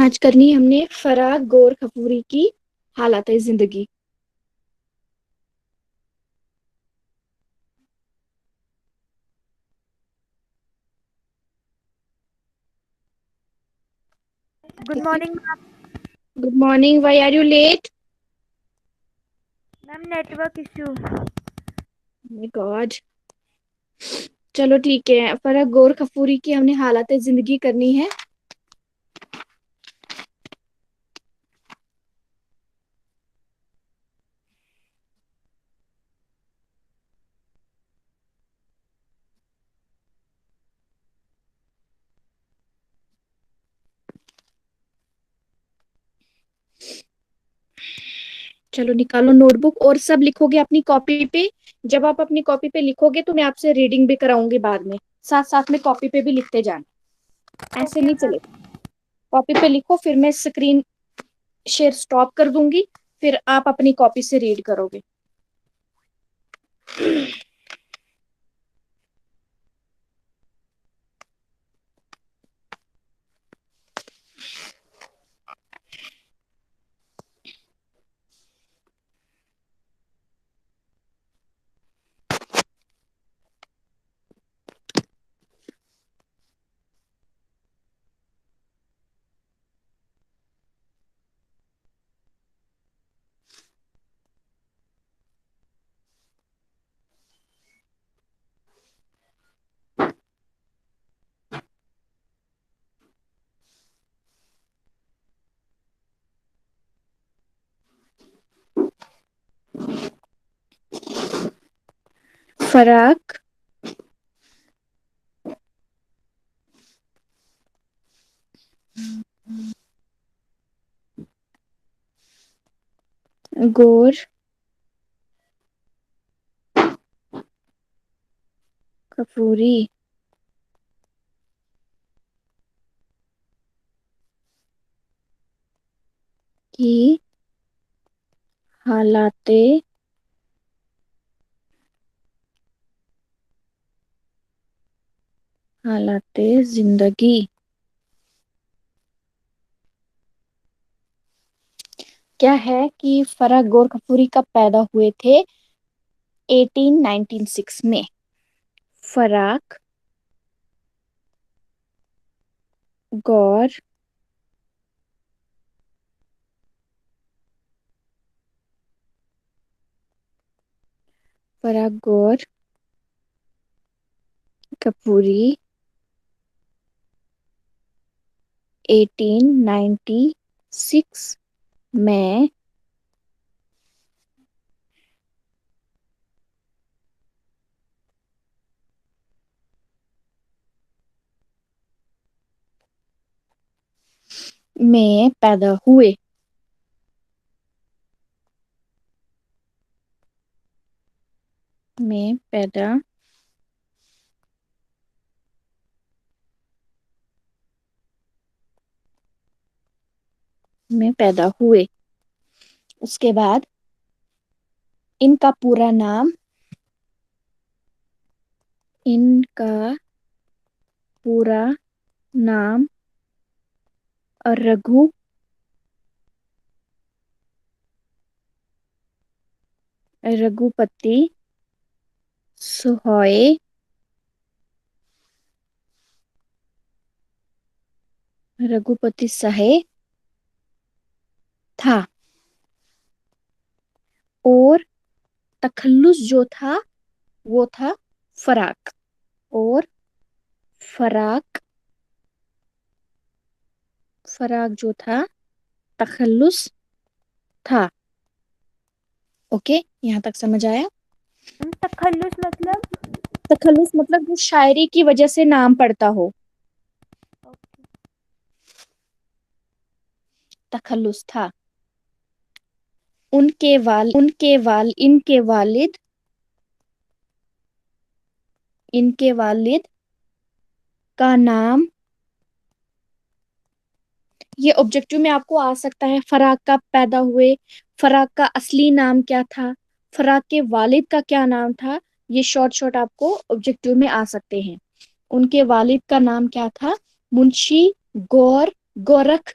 آج کرنی ہم نے فراق گور کپوری کی حالات زندگی. گڈ ٹھیک ہے. Morning ma'am. Good morning. Why are you late? Ma'am network issue. My God. چلو ٹھیک ہے. فراق گور کپوری کی ہم نے حالات زندگی کرنی ہے. چلو نکالو نوٹ بک اور سب لکھو گے اپنی کاپی پہ. جب آپ اپنی کاپی پہ لکھو گے تو میں آپ سے ریڈنگ بھی کراؤں گی بعد میں. ساتھ ساتھ میں کاپی پہ بھی لکھتے جانا. ایسے اوکے نہیں میم. چلے. کاپی پہ لکھو پھر میں اسکرین شیئر اسٹاپ کر دوں گی. پھر آپ اپنی کاپی سے ریڈ کرو گے. فراق گور کپوری کی حالات زندگی. کیا ہے کہ فراق گور کپوری کب پیدا ہوئے تھے؟ 1896 میں. فراق گور فراق گور کپوری 1896 میں پیدا ہوئے. میں پیدا ہوئے. اس کے بعد ان کا پورا نام ان کا پورا نام رگھوپتی سہائے تھا. اور تخلص جو تھا وہ تھا فراق. اور فراق جو تھا تخلص تھا. اوکے یہاں تک سمجھ آیا؟ تخلص مطلب؟ تخلص مطلب وہ شاعری کی وجہ سے نام پڑتا ہو. اوکے. تخلص تھا. ان کے والد کا نام یہ آبجیکٹو میں آپ کو آ سکتا ہے. فراق کب پیدا ہوئے؟ فراق کا اصلی نام کیا تھا؟ فراق کے والد کا کیا نام تھا؟ یہ شارٹ آپ کو آبجیکٹو میں آ سکتے ہیں. ان کے والد کا نام کیا تھا؟ منشی گورکھ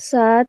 7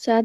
7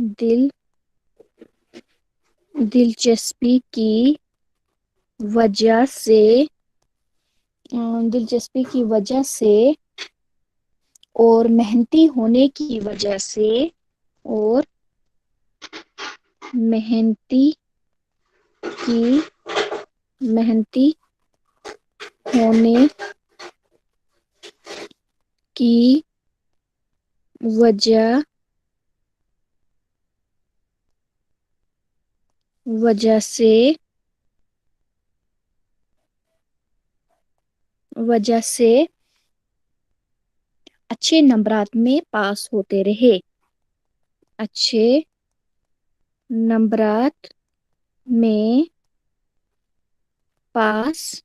دل دلچسپی کی وجہ سے دلچسپی کی وجہ سے اور محنتی ہونے کی وجہ سے اور محنتی محنتی ہونے کی وجہ سے اچھے نمبرات میں پاس ہوتے رہے اچھے نمبرات میں پاس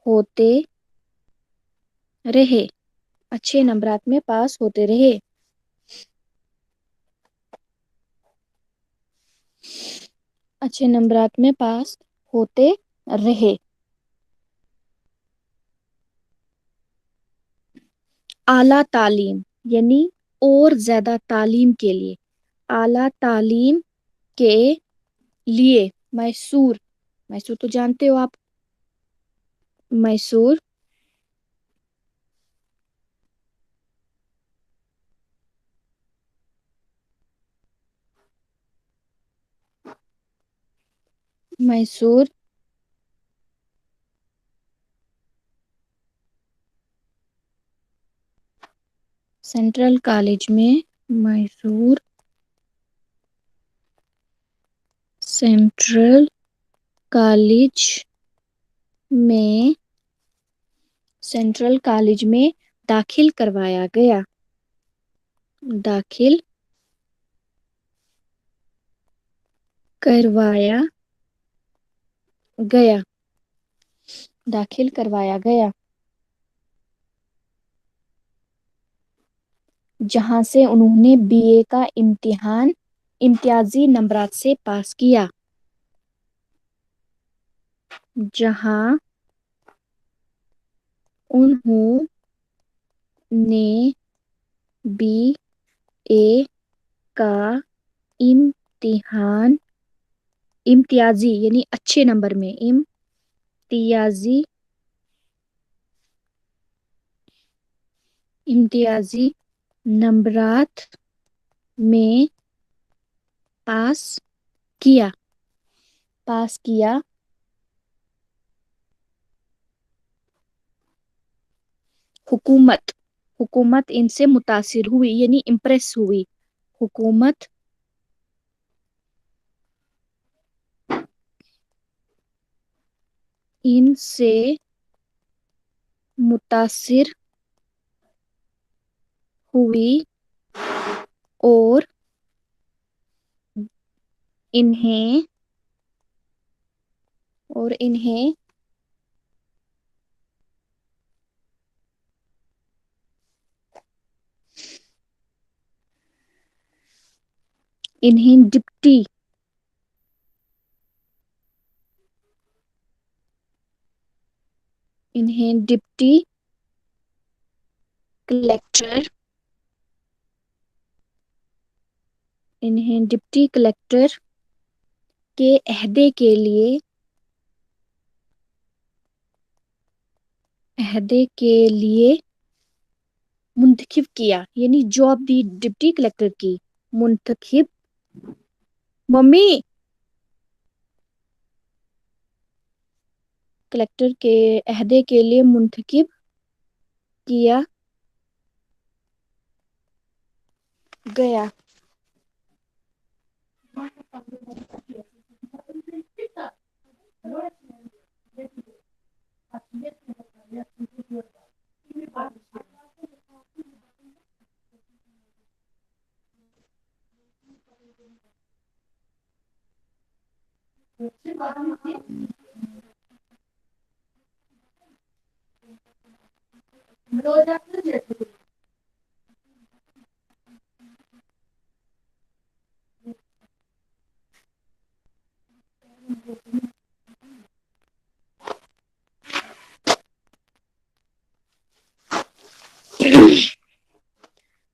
ہوتے رہے اچھے نمبرات میں پاس ہوتے رہے اچھے نمبرات میں پاس ہوتے رہے اعلیٰ تعلیم یعنی اور زیادہ تعلیم کے لیے اعلیٰ تعلیم کے لیے میسور تو جانتے ہو آپ میسور سینٹرل کالج میں میسور سینٹرل کالج میں داخل کروایا گیا داخل کروایا گیا جہاں سے انہوں نے بی اے کا امتحان امتیازی نمبرات سے پاس کیا جہاں انہوں نے بی اے کا امتحان امتیازی یعنی اچھے نمبر میں امتیازی نمبرات میں پاس کیا حکومت ان سے متاثر ہوئی یعنی امپریس ہوئی حکومت ان سے متاثر ہوئی اور انہیں ڈپٹی کلکٹر کے عہدے کے لیے منتخب کیا یعنی جاب دی ڈپٹی کلیکٹر کی کلیکٹر کے عہدے کے لیے منتخب کیا گیا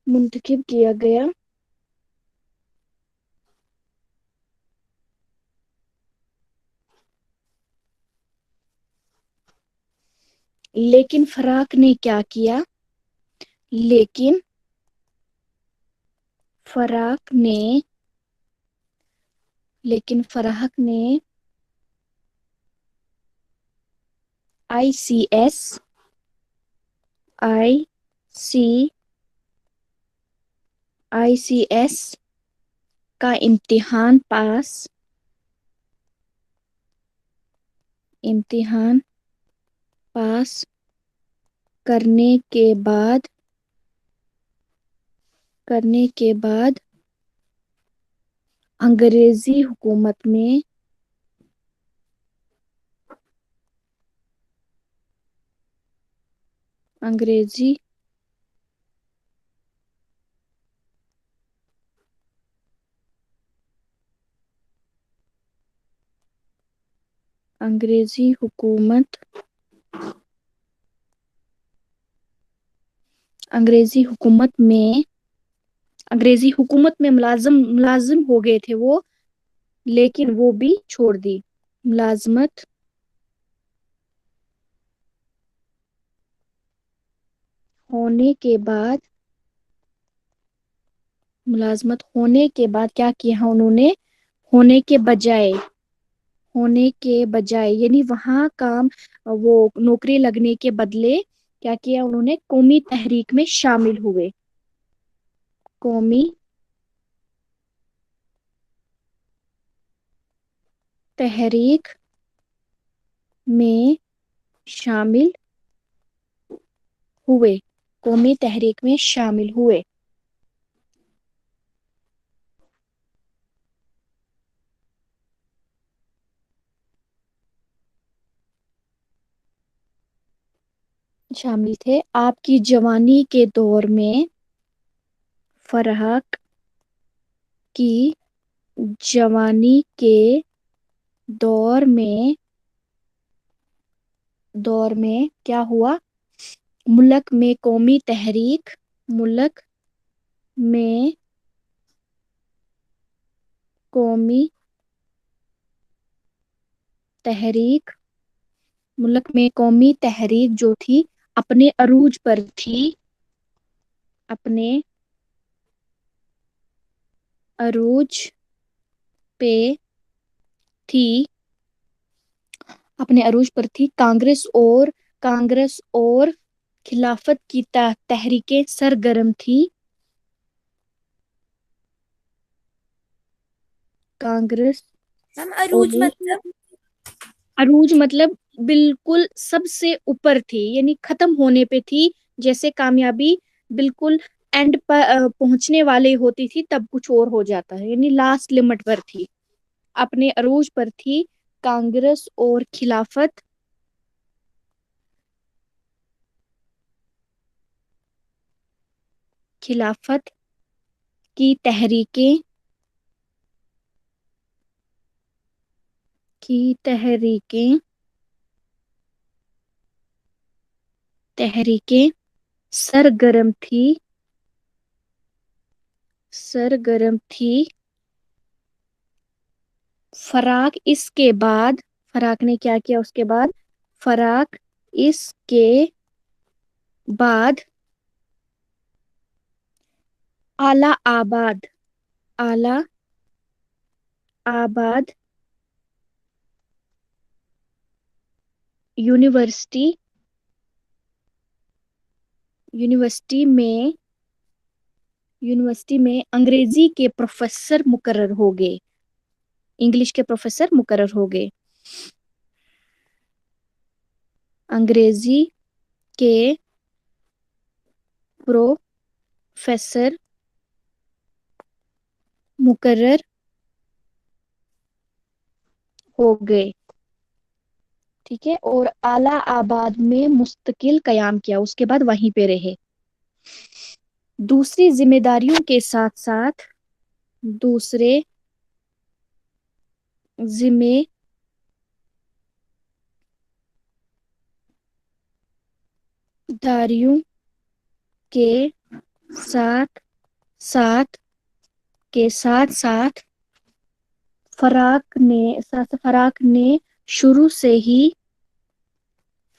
منتخب کیا گیا لیکن فراق نے کیا کیا؟ لیکن فراق نے لیکن فراق نے آئی C S I C I C S کا امتحان پاس کرنے کے بعد انگریزی حکومت میں انگریزی حکومت میں ملازم ہو گئے تھے وہ، لیکن وہ بھی چھوڑ دی ملازمت ہونے کے بعد کیا کیا انہوں نے؟ ہونے کے بجائے یعنی وہاں کام، وہ نوکری لگنے کے بدلے کیا کیا انہوں نے؟ قومی تحریک میں شامل ہوئے۔ قومی تحریک میں شامل ہوئے۔ شامل تھے۔ آپ کی جوانی کے دور میں فراق کی جوانی کے دور میں کیا ہوا؟ ملک میں قومی تحریک جو تھی اپنے عروج پر تھی۔ کانگریس اور خلافت کی تحریکیں سرگرم تھی۔ کانگریس میم اور عروج مطلب؟ عروج مطلب بالکل سب سے اوپر تھی، یعنی ختم ہونے پہ تھی، جیسے کامیابی بالکل اینڈ پر پہنچنے والے ہوتی تھی تب کچھ اور ہو جاتا ہے، یعنی لاسٹ لمٹ پر تھی، اپنے عروج پر تھی۔ کانگریس اور خلافت کی تحریکیں سرگرم تھی۔ فراق نے کیا کیا اس کے بعد؟ فراق اس کے بعد اعلی آباد یونیورسٹی میں انگریزی کے پروفیسر مقرر ہو گئے۔ انگریزی کے پروفیسر مقرر ہو گئے، ٹھیک ہے، اور اعلی آباد میں مستقل قیام کیا، اس کے بعد وہیں پہ رہے۔ دوسری ذمہ داریوں کے ساتھ ساتھ ساتھ فراق نے شروع سے ہی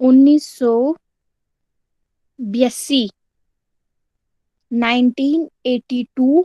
1982 1982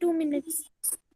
2 minutes.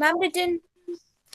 Ma'am, written.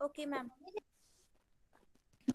Okay, ma'am.